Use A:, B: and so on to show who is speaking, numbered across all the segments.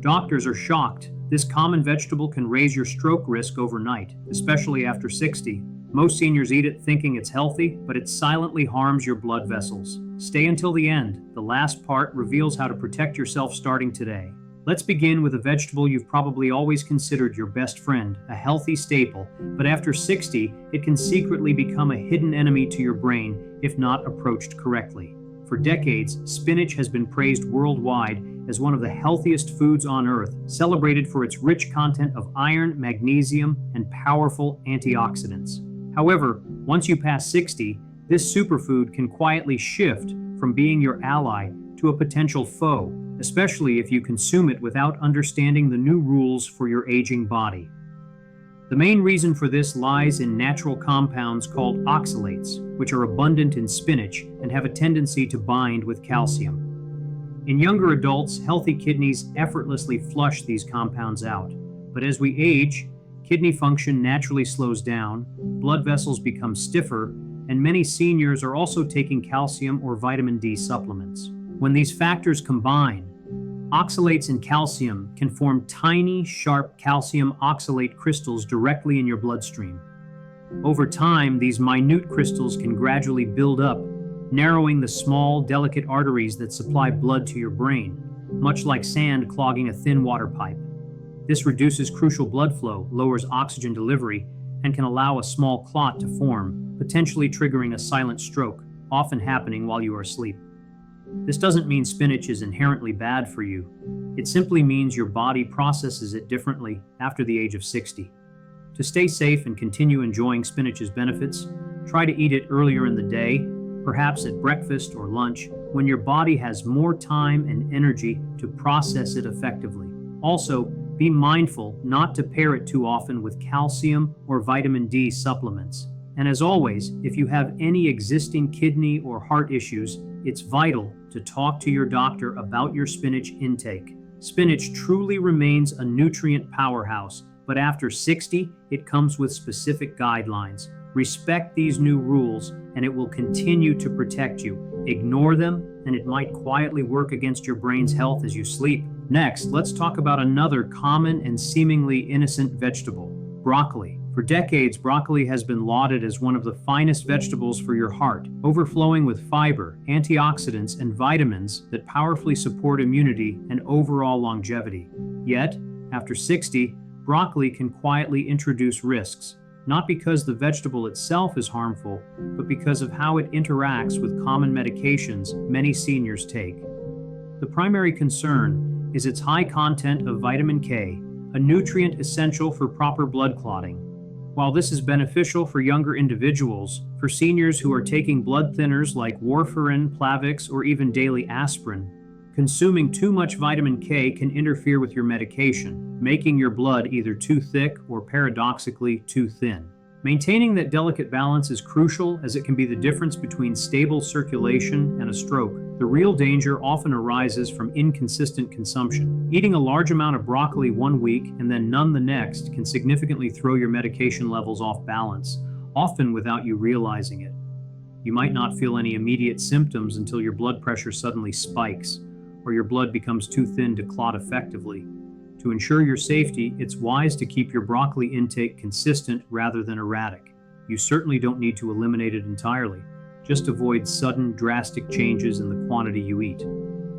A: Doctors are shocked. This common vegetable can raise your stroke risk overnight, especially after 60. Most seniors eat it thinking it's healthy, but it silently harms your blood vessels. Stay until the end. The last part reveals how to protect yourself starting today. Let's begin with a vegetable you've probably always considered your best friend, a healthy staple, but after 60, it can secretly become a hidden enemy to your brain if not approached correctly. For decades, spinach has been praised worldwide as one of the healthiest foods on earth, celebrated for its rich content of iron, magnesium, and powerful antioxidants. However, once you pass 60, this superfood can quietly shift from being your ally to a potential foe, especially if you consume it without understanding the new rules for your aging body. The main reason for this lies in natural compounds called oxalates, which are abundant in spinach and have a tendency to bind with calcium. In younger adults, healthy kidneys effortlessly flush these compounds out. But as we age, kidney function naturally slows down, blood vessels become stiffer, and many seniors are also taking calcium or vitamin D supplements. When these factors combine, oxalates and calcium can form tiny, sharp calcium oxalate crystals directly in your bloodstream. Over time, these minute crystals can gradually build up, narrowing the small, delicate arteries that supply blood to your brain, much like sand clogging a thin water pipe. This reduces crucial blood flow, lowers oxygen delivery, and can allow a small clot to form, potentially triggering a silent stroke, often happening while you are asleep. This doesn't mean spinach is inherently bad for you. It simply means your body processes it differently after the age of 60. To stay safe and continue enjoying spinach's benefits, try to eat it earlier in the day, perhaps at breakfast or lunch, when your body has more time and energy to process it effectively. Also, be mindful not to pair it too often with calcium or vitamin D supplements. And as always, if you have any existing kidney or heart issues, it's vital to talk to your doctor about your spinach intake. Spinach truly remains a nutrient powerhouse, but after 60, it comes with specific guidelines. Respect these new rules, and it will continue to protect you. Ignore them, and it might quietly work against your brain's health as you sleep. Next, let's talk about another common and seemingly innocent vegetable, broccoli. For decades, broccoli has been lauded as one of the finest vegetables for your heart, overflowing with fiber, antioxidants, and vitamins that powerfully support immunity and overall longevity. Yet, after 60, broccoli can quietly introduce risks, not because the vegetable itself is harmful, but because of how it interacts with common medications many seniors take. The primary concern is its high content of vitamin K, a nutrient essential for proper blood clotting. While this is beneficial for younger individuals, for seniors who are taking blood thinners like warfarin, Plavix, or even daily aspirin, consuming too much vitamin K can interfere with your medication, making your blood either too thick or paradoxically too thin. Maintaining that delicate balance is crucial, as it can be the difference between stable circulation and a stroke. The real danger often arises from inconsistent consumption. Eating a large amount of broccoli one week and then none the next can significantly throw your medication levels off balance, often without you realizing it. You might not feel any immediate symptoms until your blood pressure suddenly spikes, or your blood becomes too thin to clot effectively. To ensure your safety, it's wise to keep your broccoli intake consistent rather than erratic. You certainly don't need to eliminate it entirely. Just avoid sudden, drastic changes in the quantity you eat.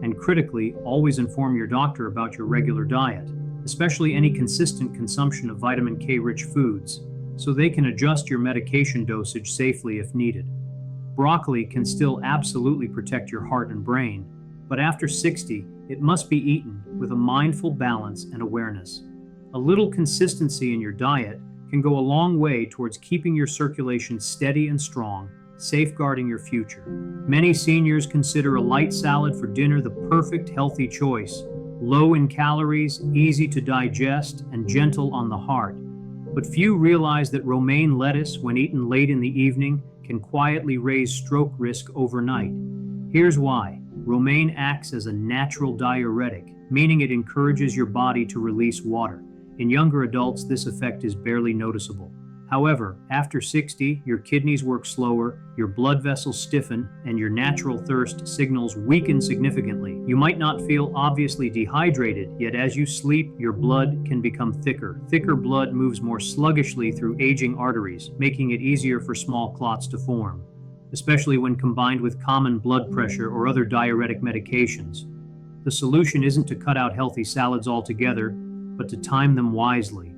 A: And critically, always inform your doctor about your regular diet, especially any consistent consumption of vitamin K-rich foods, so they can adjust your medication dosage safely if needed. Broccoli can still absolutely protect your heart and brain, but after 60, it must be eaten with a mindful balance and awareness. A little consistency in your diet can go a long way towards keeping your circulation steady and strong, safeguarding your future. Many seniors consider a light salad for dinner the perfect healthy choice, low in calories, easy to digest, and gentle on the heart. But few realize that romaine lettuce, when eaten late in the evening, can quietly raise stroke risk overnight. Here's why. Romaine acts as a natural diuretic, meaning it encourages your body to release water. In younger adults, this effect is barely noticeable. However, after 60, your kidneys work slower, your blood vessels stiffen, and your natural thirst signals weaken significantly. You might not feel obviously dehydrated, yet as you sleep, your blood can become thicker. Thicker blood moves more sluggishly through aging arteries, making it easier for small clots to form, especially when combined with common blood pressure or other diuretic medications. The solution isn't to cut out healthy salads altogether, but to time them wisely.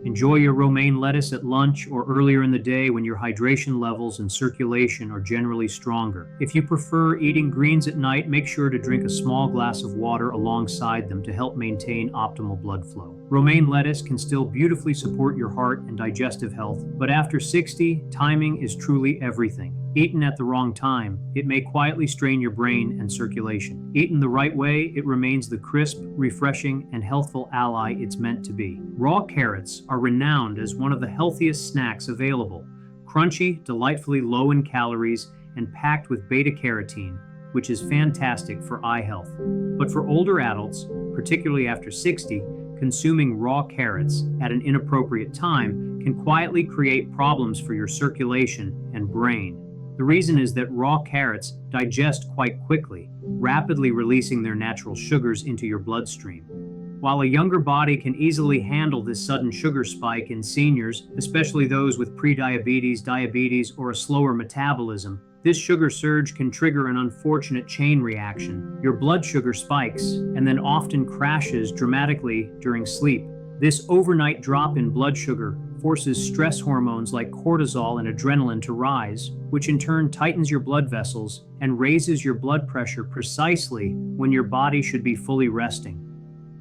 A: Enjoy your romaine lettuce at lunch or earlier in the day when your hydration levels and circulation are generally stronger. If you prefer eating greens at night, make sure to drink a small glass of water alongside them to help maintain optimal blood flow. Romaine lettuce can still beautifully support your heart and digestive health, but after 60, timing is truly everything. Eaten at the wrong time, it may quietly strain your brain and circulation. Eaten the right way, it remains the crisp, refreshing, and healthful ally it's meant to be. Raw carrots are renowned as one of the healthiest snacks available. Crunchy, delightfully low in calories, and packed with beta-carotene, which is fantastic for eye health. But for older adults, particularly after 60, consuming raw carrots at an inappropriate time can quietly create problems for your circulation and brain. The reason is that raw carrots digest quite quickly, rapidly releasing their natural sugars into your bloodstream. While a younger body can easily handle this sudden sugar spike in seniors, especially those with prediabetes, diabetes, or a slower metabolism, this sugar surge can trigger an unfortunate chain reaction. Your blood sugar spikes and then often crashes dramatically during sleep. This overnight drop in blood sugar forces stress hormones like cortisol and adrenaline to rise, which in turn tightens your blood vessels and raises your blood pressure precisely when your body should be fully resting.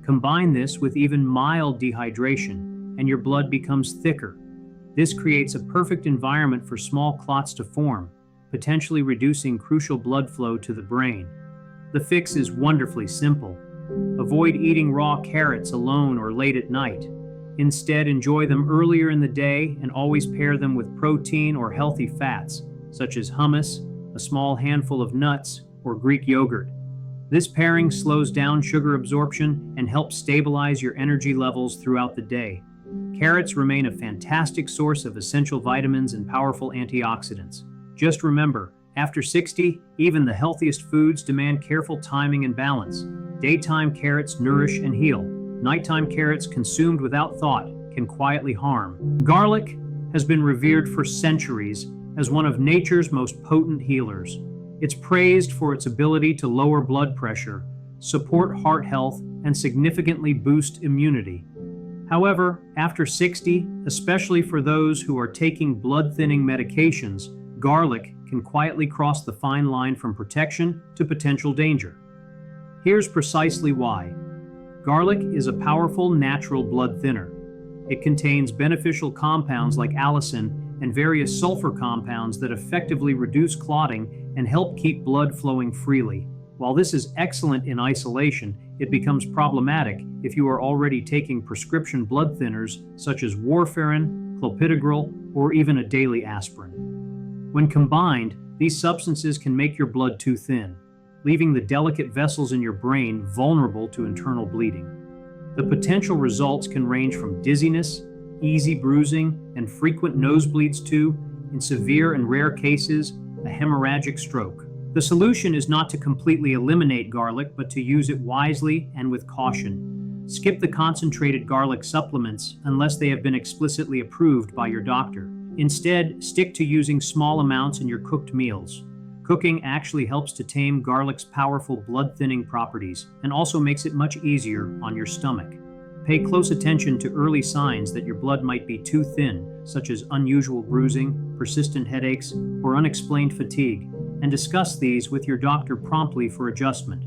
A: Combine this with even mild dehydration, and your blood becomes thicker. This creates a perfect environment for small clots to form, potentially reducing crucial blood flow to the brain. The fix is wonderfully simple. Avoid eating raw carrots alone or late at night. Instead, enjoy them earlier in the day and always pair them with protein or healthy fats, such as hummus, a small handful of nuts, or Greek yogurt. This pairing slows down sugar absorption and helps stabilize your energy levels throughout the day. Carrots remain a fantastic source of essential vitamins and powerful antioxidants. Just remember, after 60, even the healthiest foods demand careful timing and balance. Daytime carrots nourish and heal. Nighttime carrots consumed without thought can quietly harm. Garlic has been revered for centuries as one of nature's most potent healers. It's praised for its ability to lower blood pressure, support heart health, and significantly boost immunity. However, after 60, especially for those who are taking blood-thinning medications, garlic can quietly cross the fine line from protection to potential danger. Here's precisely why. Garlic is a powerful natural blood thinner. It contains beneficial compounds like allicin and various sulfur compounds that effectively reduce clotting and help keep blood flowing freely. While this is excellent in isolation, it becomes problematic if you are already taking prescription blood thinners such as warfarin, clopidogrel, or even a daily aspirin. When combined, these substances can make your blood too thin, leaving the delicate vessels in your brain vulnerable to internal bleeding. The potential results can range from dizziness, easy bruising, and frequent nosebleeds to, in severe and rare cases, a hemorrhagic stroke. The solution is not to completely eliminate garlic, but to use it wisely and with caution. Skip the concentrated garlic supplements unless they have been explicitly approved by your doctor. Instead, stick to using small amounts in your cooked meals. Cooking actually helps to tame garlic's powerful blood-thinning properties and also makes it much easier on your stomach. Pay close attention to early signs that your blood might be too thin, such as unusual bruising, persistent headaches, or unexplained fatigue, and discuss these with your doctor promptly for adjustment.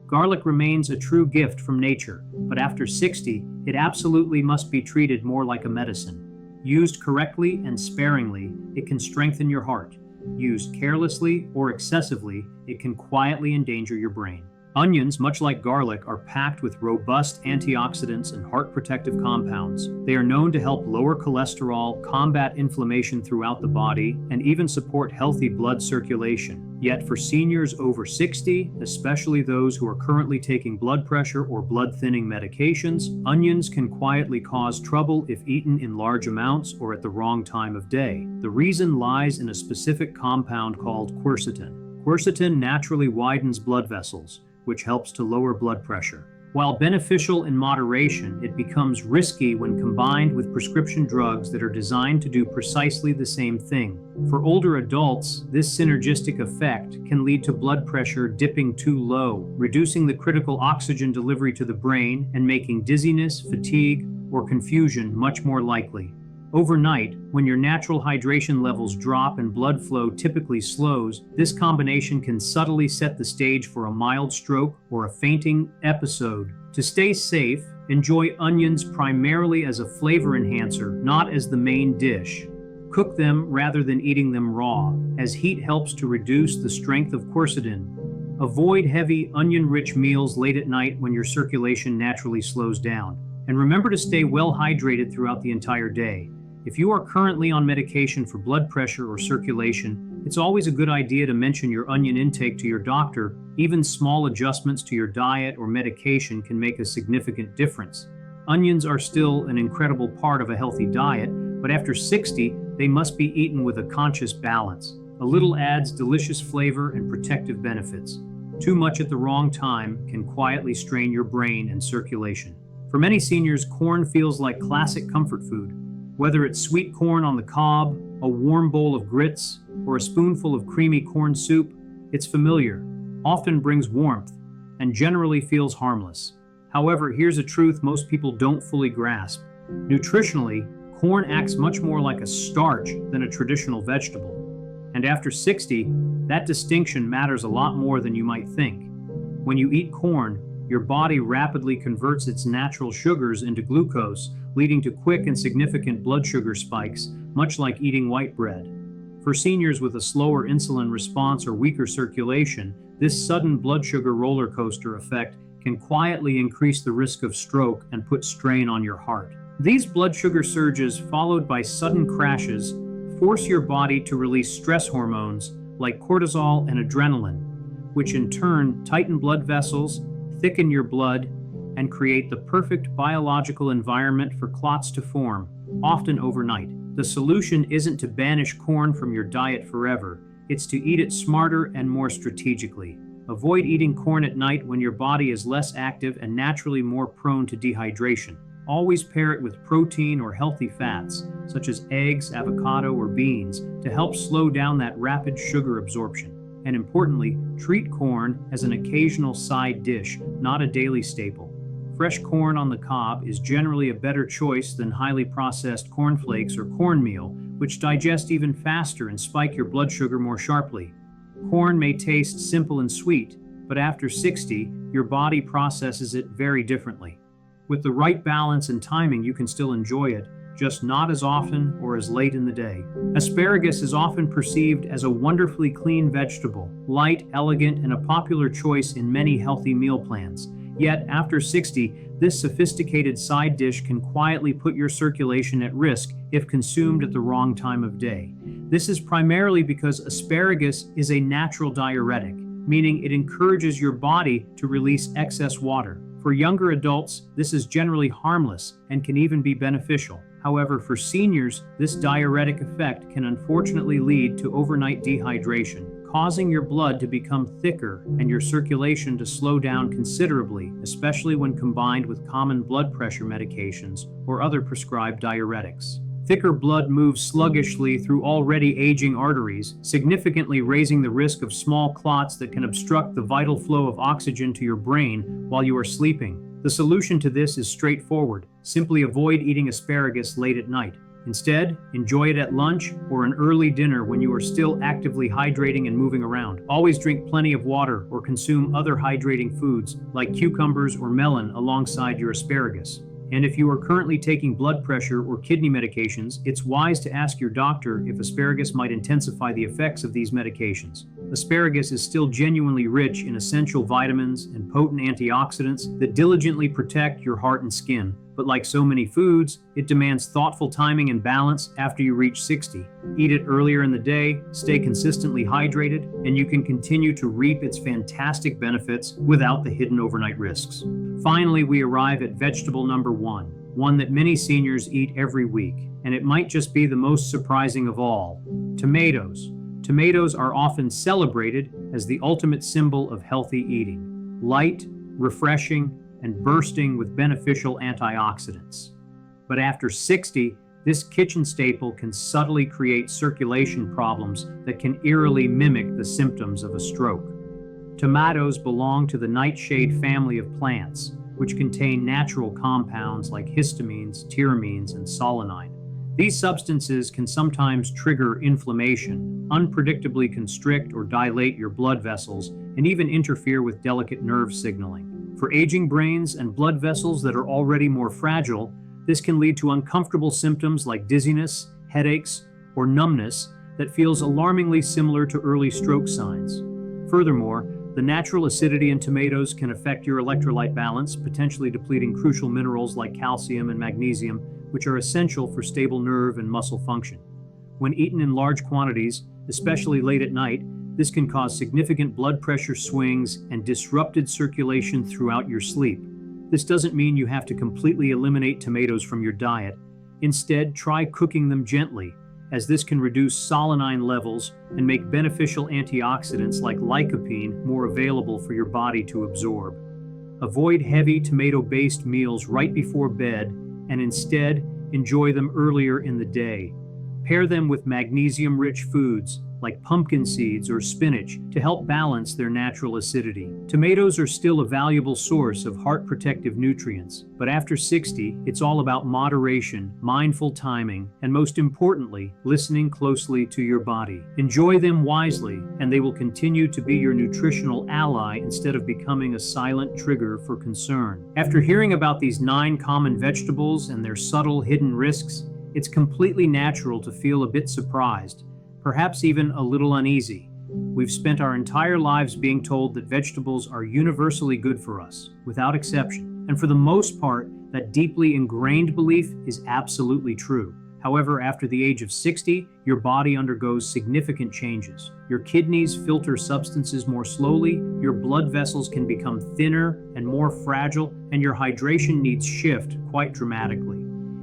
A: Garlic remains a true gift from nature, but after 60, it absolutely must be treated more like a medicine. Used correctly and sparingly, it can strengthen your heart. Used carelessly or excessively, it can quietly endanger your brain. Onions, much like garlic, are packed with robust antioxidants and heart protective compounds. They are known to help lower cholesterol, combat inflammation throughout the body, and even support healthy blood circulation. Yet for seniors over 60, especially those who are currently taking blood pressure or blood thinning medications, onions can quietly cause trouble if eaten in large amounts or at the wrong time of day. The reason lies in a specific compound called quercetin. Quercetin naturally widens blood vessels, which helps to lower blood pressure. While beneficial in moderation, it becomes risky when combined with prescription drugs that are designed to do precisely the same thing. For older adults, this synergistic effect can lead to blood pressure dipping too low, reducing the critical oxygen delivery to the brain and making dizziness, fatigue, or confusion much more likely. Overnight, when your natural hydration levels drop and blood flow typically slows, this combination can subtly set the stage for a mild stroke or a fainting episode. To stay safe, enjoy onions primarily as a flavor enhancer, not as the main dish. Cook them rather than eating them raw, as heat helps to reduce the strength of quercetin. Avoid heavy, onion-rich meals late at night when your circulation naturally slows down. And remember to stay well hydrated throughout the entire day. If you are currently on medication for blood pressure or circulation, it's always a good idea to mention your onion intake to your doctor. Even small adjustments to your diet or medication can make a significant difference. Onions are still an incredible part of a healthy diet, but after 60, they must be eaten with a conscious balance. A little adds delicious flavor and protective benefits. Too much at the wrong time can quietly strain your brain and circulation. For many seniors, corn feels like classic comfort food. Whether it's sweet corn on the cob, a warm bowl of grits, or a spoonful of creamy corn soup, it's familiar, often brings warmth, and generally feels harmless. However, here's a truth most people don't fully grasp. Nutritionally, corn acts much more like a starch than a traditional vegetable. And after 60, that distinction matters a lot more than you might think. When you eat corn, your body rapidly converts its natural sugars into glucose, leading to quick and significant blood sugar spikes, much like eating white bread. For seniors with a slower insulin response or weaker circulation, this sudden blood sugar roller coaster effect can quietly increase the risk of stroke and put strain on your heart. These blood sugar surges, followed by sudden crashes, force your body to release stress hormones like cortisol and adrenaline, which in turn tighten blood vessels, thicken your blood, and create the perfect biological environment for clots to form, often overnight. The solution isn't to banish corn from your diet forever, it's to eat it smarter and more strategically. Avoid eating corn at night when your body is less active and naturally more prone to dehydration. Always pair it with protein or healthy fats, such as eggs, avocado, or beans, to help slow down that rapid sugar absorption. And importantly, treat corn as an occasional side dish, not a daily staple. Fresh corn on the cob is generally a better choice than highly processed cornflakes or cornmeal, which digest even faster and spike your blood sugar more sharply. Corn may taste simple and sweet, but after 60, your body processes it very differently. With the right balance and timing, you can still enjoy it, just not as often or as late in the day. Asparagus is often perceived as a wonderfully clean vegetable, light, elegant, and a popular choice in many healthy meal plans. Yet, after 60, this sophisticated side dish can quietly put your circulation at risk if consumed at the wrong time of day. This is primarily because asparagus is a natural diuretic, meaning it encourages your body to release excess water. For younger adults, this is generally harmless and can even be beneficial. However, for seniors, this diuretic effect can unfortunately lead to overnight dehydration, causing your blood to become thicker and your circulation to slow down considerably, especially when combined with common blood pressure medications or other prescribed diuretics. Thicker blood moves sluggishly through already aging arteries, significantly raising the risk of small clots that can obstruct the vital flow of oxygen to your brain while you are sleeping. The solution to this is straightforward. Simply avoid eating asparagus late at night. Instead, enjoy it at lunch or an early dinner when you are still actively hydrating and moving around. Always drink plenty of water or consume other hydrating foods like cucumbers or melon alongside your asparagus. And if you are currently taking blood pressure or kidney medications, it's wise to ask your doctor if asparagus might intensify the effects of these medications. Asparagus is still genuinely rich in essential vitamins and potent antioxidants that diligently protect your heart and skin. But like so many foods, it demands thoughtful timing and balance after you reach 60. Eat it earlier in the day, stay consistently hydrated, and you can continue to reap its fantastic benefits without the hidden overnight risks. Finally, we arrive at vegetable number one that many seniors eat every week, and it might just be the most surprising of all: tomatoes. Tomatoes are often celebrated as the ultimate symbol of healthy eating. Light, refreshing, and bursting with beneficial antioxidants. But after 60, this kitchen staple can subtly create circulation problems that can eerily mimic the symptoms of a stroke. Tomatoes belong to the nightshade family of plants, which contain natural compounds like histamines, tyramines, and solanine. These substances can sometimes trigger inflammation, unpredictably constrict or dilate your blood vessels, and even interfere with delicate nerve signaling. For aging brains and blood vessels that are already more fragile, this can lead to uncomfortable symptoms like dizziness, headaches, or numbness that feels alarmingly similar to early stroke signs. Furthermore, the natural acidity in tomatoes can affect your electrolyte balance, potentially depleting crucial minerals like calcium and magnesium, which are essential for stable nerve and muscle function. When eaten in large quantities, especially late at night, this can cause significant blood pressure swings and disrupted circulation throughout your sleep. This doesn't mean you have to completely eliminate tomatoes from your diet. Instead, try cooking them gently, as this can reduce solanine levels and make beneficial antioxidants like lycopene more available for your body to absorb. Avoid heavy tomato-based meals right before bed, and instead enjoy them earlier in the day. Pair them with magnesium-rich foods like pumpkin seeds or spinach to help balance their natural acidity. Tomatoes are still a valuable source of heart-protective nutrients, but after 60, it's all about moderation, mindful timing, and most importantly, listening closely to your body. Enjoy them wisely, and they will continue to be your nutritional ally instead of becoming a silent trigger for concern. After hearing about these 9 common vegetables and their subtle hidden risks, it's completely natural to feel a bit surprised, perhaps even a little uneasy. We've spent our entire lives being told that vegetables are universally good for us, without exception. And for the most part, that deeply ingrained belief is absolutely true. However, after the age of 60, your body undergoes significant changes. Your kidneys filter substances more slowly, your blood vessels can become thinner and more fragile, and your hydration needs shift quite dramatically.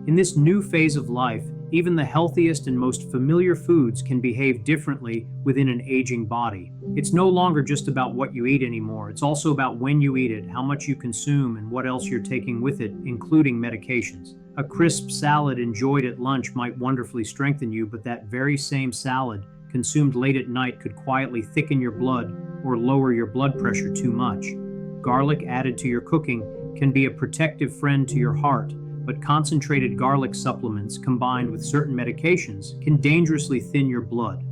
A: In this new phase of life, even the healthiest and most familiar foods can behave differently within an aging body. It's no longer just about what you eat anymore. It's also about when you eat it, how much you consume, and what else you're taking with it, including medications. A crisp salad enjoyed at lunch might wonderfully strengthen you, but that very same salad consumed late at night could quietly thicken your blood or lower your blood pressure too much. Garlic added to your cooking can be a protective friend to your heart, but concentrated garlic supplements combined with certain medications can dangerously thin your blood.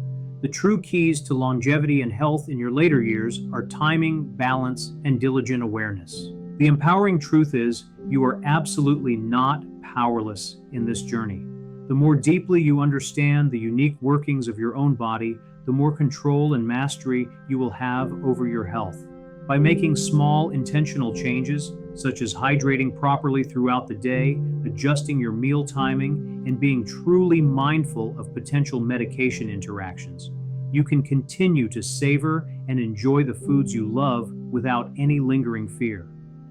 A: The true keys to longevity and health in your later years are timing, balance, and diligent awareness. The empowering truth is, you are absolutely not powerless in this journey. The more deeply you understand the unique workings of your own body, the more control and mastery you will have over your health. By making small, intentional changes, such as hydrating properly throughout the day, adjusting your meal timing, and being truly mindful of potential medication interactions, you can continue to savor and enjoy the foods you love without any lingering fear.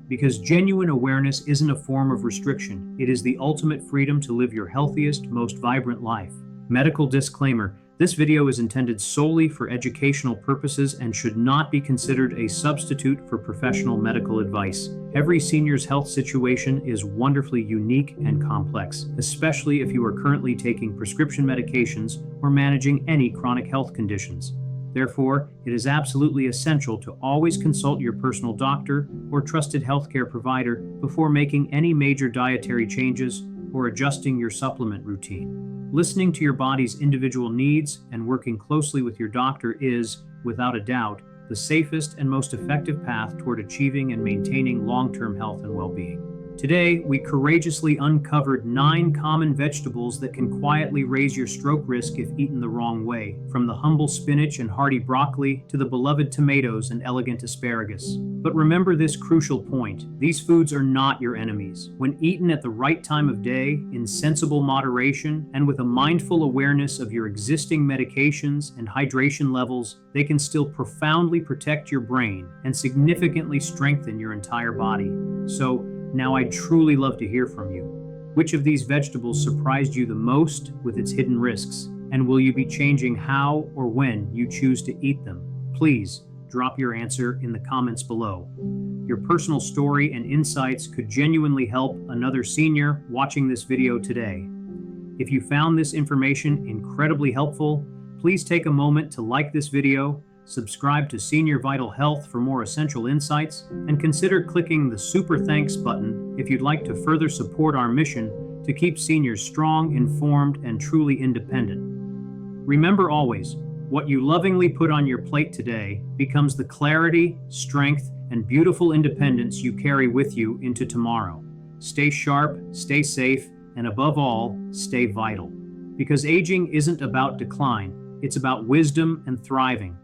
A: Because genuine awareness isn't a form of restriction, it is the ultimate freedom to live your healthiest, most vibrant life. Medical disclaimer: this video is intended solely for educational purposes and should not be considered a substitute for professional medical advice. Every senior's health situation is wonderfully unique and complex, especially if you are currently taking prescription medications or managing any chronic health conditions. Therefore, it is absolutely essential to always consult your personal doctor or trusted healthcare provider before making any major dietary changes or adjusting your supplement routine. Listening to your body's individual needs and working closely with your doctor is, without a doubt, the safest and most effective path toward achieving and maintaining long-term health and well-being. Today, we courageously uncovered 9 common vegetables that can quietly raise your stroke risk if eaten the wrong way, from the humble spinach and hearty broccoli to the beloved tomatoes and elegant asparagus. But remember this crucial point: these foods are not your enemies. When eaten at the right time of day, in sensible moderation, and with a mindful awareness of your existing medications and hydration levels, they can still profoundly protect your brain and significantly strengthen your entire body. So, now I'd truly love to hear from you. Which of these vegetables surprised you the most with its hidden risks? And will you be changing how or when you choose to eat them? Please drop your answer in the comments below. Your personal story and insights could genuinely help another senior watching this video today. If you found this information incredibly helpful, please take a moment to like this video, subscribe to Senior Vital Health for more essential insights, and consider clicking the Super Thanks button if you'd like to further support our mission to keep seniors strong, informed, and truly independent. Remember always, what you lovingly put on your plate today becomes the clarity, strength, and beautiful independence you carry with you into tomorrow. Stay sharp, stay safe, and above all, stay vital. Because aging isn't about decline, it's about wisdom and thriving.